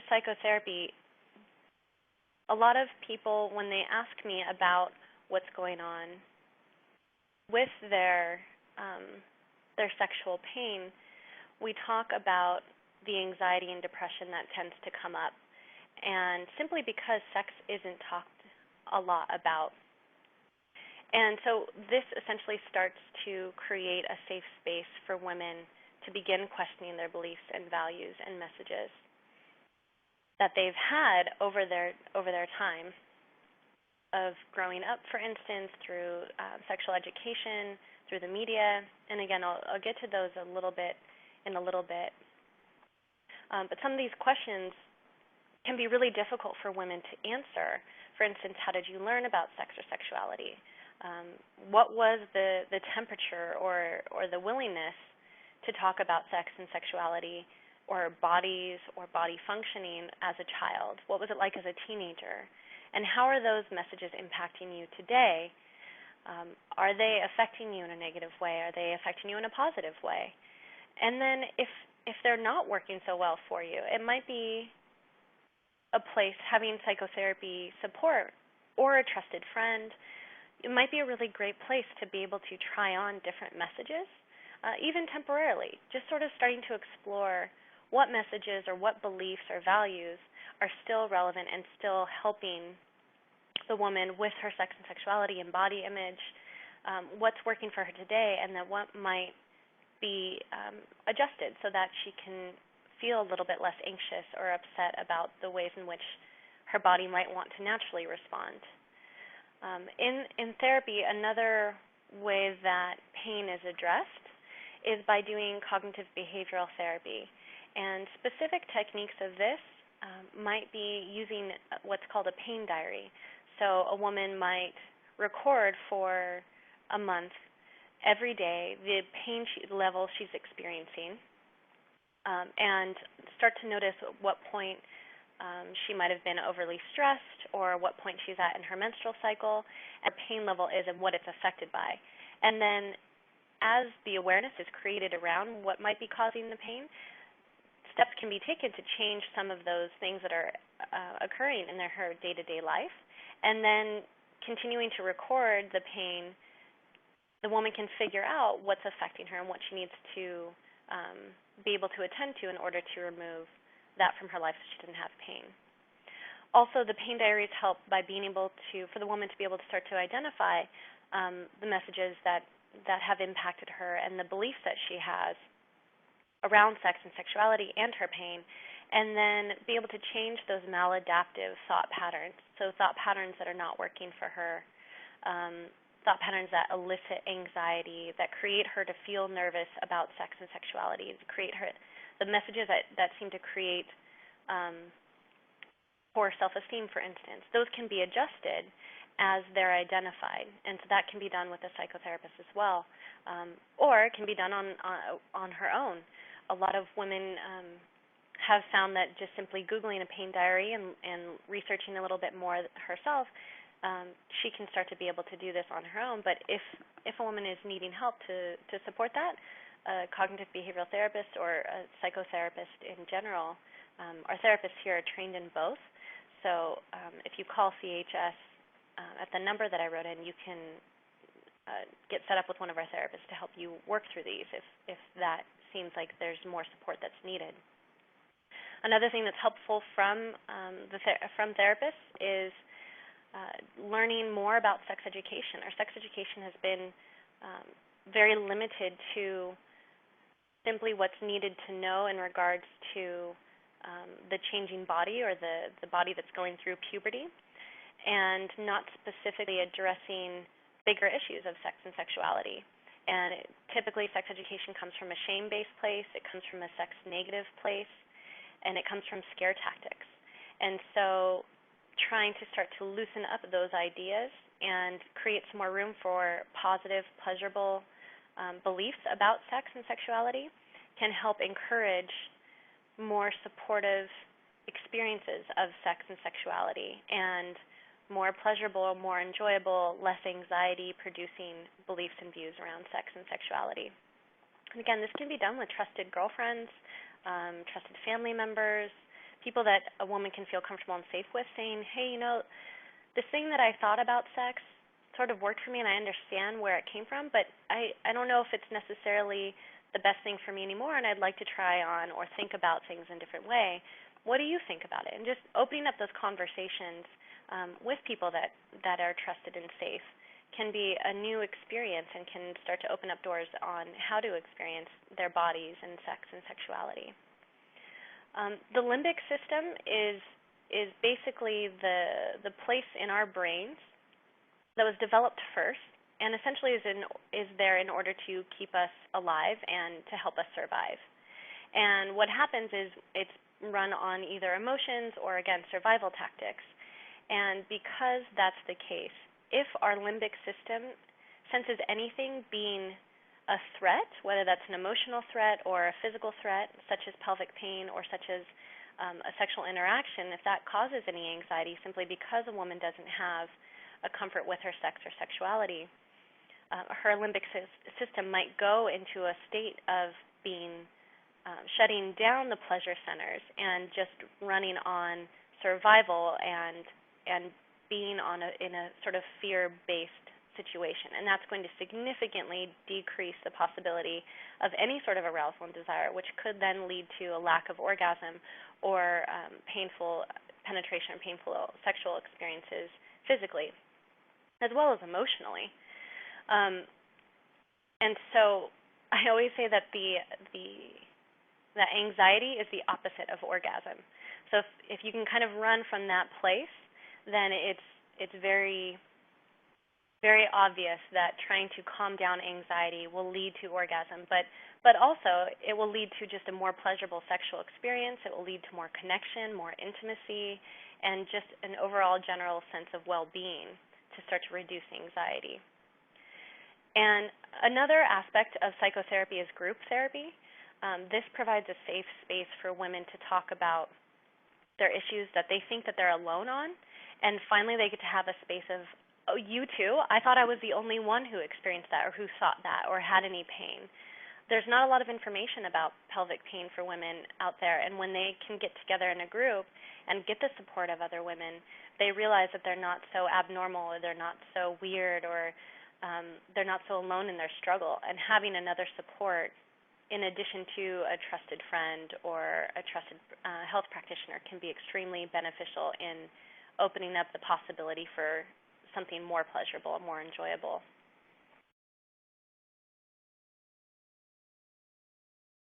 psychotherapy, a lot of people, when they ask me about what's going on with their sexual pain, we talk about the anxiety and depression that tends to come up, and simply because sex isn't talked a lot about. And so this essentially starts to create a safe space for women to begin questioning their beliefs and values and messages that they've had over their time of growing up, for instance, through sexual education, through the media. And again, I'll get to those in a little bit. But some of these questions can be really difficult for women to answer. For instance, how did you learn about sex or sexuality? What was the temperature or the willingness to talk about sex and sexuality or bodies or body functioning as a child? What was it like as a teenager? And how are those messages impacting you today? Are they affecting you in a negative way? Are they affecting you in a positive way? And then if they're not working so well for you, it might be a place, having psychotherapy support or a trusted friend, it might be a really great place to be able to try on different messages, even temporarily, just sort of starting to explore what messages or what beliefs or values are still relevant and still helping the woman with her sex and sexuality and body image, what's working for her today, and then what might be adjusted so that she can feel a little bit less anxious or upset about the ways in which her body might want to naturally respond. In therapy, another way that pain is addressed is by doing cognitive behavioral therapy. And specific techniques of this might be using what's called a pain diary. So a woman might record for a month, every day, the pain level she's experiencing, and start to notice at what point she might have been overly stressed or what point she's at in her menstrual cycle, and pain level is and what it's affected by. And then as the awareness is created around what might be causing the pain, steps can be taken to change some of those things that are occurring in her day-to-day life. And then continuing to record the pain, the woman can figure out what's affecting her and what she needs to be able to attend to in order to remove that from her life so she doesn't have pain. Also, the pain diaries help by being able to, for the woman to be able to start to identify the messages that have impacted her and the beliefs that she has around sex and sexuality and her pain, and then be able to change those maladaptive thought patterns, so thought patterns that are not working for her, thought patterns that elicit anxiety, that create her to feel nervous about sex and sexuality, to create her the messages that seem to create poor self-esteem, for instance. Those can be adjusted as they're identified, and so that can be done with a psychotherapist as well, or it can be done on her own. A lot of women have found that just simply Googling a pain diary and researching a little bit more herself, she can start to be able to do this on her own. But if a woman is needing help to support that, a cognitive behavioral therapist or a psychotherapist in general, our therapists here are trained in both. So if you call CHS at the number that I wrote in, you can get set up with one of our therapists to help you work through these if that seems like there's more support that's needed. Another thing that's helpful from therapists is learning more about sex education. Our sex education has been very limited to simply what's needed to know in regards to the changing body or the body that's going through puberty, and not specifically addressing bigger issues of sex and sexuality. And typically sex education comes from a shame-based place, it comes from a sex-negative place, and it comes from scare tactics. And so trying to start to loosen up those ideas and create some more room for positive, pleasurable beliefs about sex and sexuality can help encourage more supportive experiences of sex and sexuality and more pleasurable, more enjoyable, less anxiety-producing beliefs and views around sex and sexuality. And again, this can be done with trusted girlfriends, trusted family members, people that a woman can feel comfortable and safe with, saying, hey, this thing that I thought about sex sort of worked for me and I understand where it came from, but I don't know if it's necessarily the best thing for me anymore, and I'd like to try on or think about things in a different way. What do you think about it? And just opening up those conversations with people that are trusted and safe can be a new experience and can start to open up doors on how to experience their bodies and sex and sexuality. The limbic system is basically the place in our brains that was developed first, and essentially is there in order to keep us alive and to help us survive. And what happens is it's run on either emotions or, again, survival tactics. And because that's the case, if our limbic system senses anything being a threat, whether that's an emotional threat or a physical threat, such as pelvic pain or such as a sexual interaction, if that causes any anxiety simply because a woman doesn't have a comfort with her sex or sexuality, her limbic system might go into a state of being shutting down the pleasure centers and just running on survival and being in a sort of fear-based situation. And that's going to significantly decrease the possibility of any sort of arousal and desire, which could then lead to a lack of orgasm or painful penetration or painful sexual experiences physically, as well as emotionally. And so I always say that the anxiety is the opposite of orgasm. So if you can kind of run from that place, then it's very, very obvious that trying to calm down anxiety will lead to orgasm, but also it will lead to just a more pleasurable sexual experience. It will lead to more connection, more intimacy, and just an overall general sense of well-being to start to reduce anxiety. And another aspect of psychotherapy is group therapy. This provides a safe space for women to talk about their issues that they think that they're alone on, and finally they get to have a space of, oh, you too? I thought I was the only one who experienced that or who thought that or had any pain. There's not a lot of information about pelvic pain for women out there, and when they can get together in a group and get the support of other women, they realize that they're not so abnormal or they're not so weird or they're not so alone in their struggle. And having another support in addition to a trusted friend or a trusted health practitioner can be extremely beneficial in opening up the possibility for something more pleasurable, more enjoyable.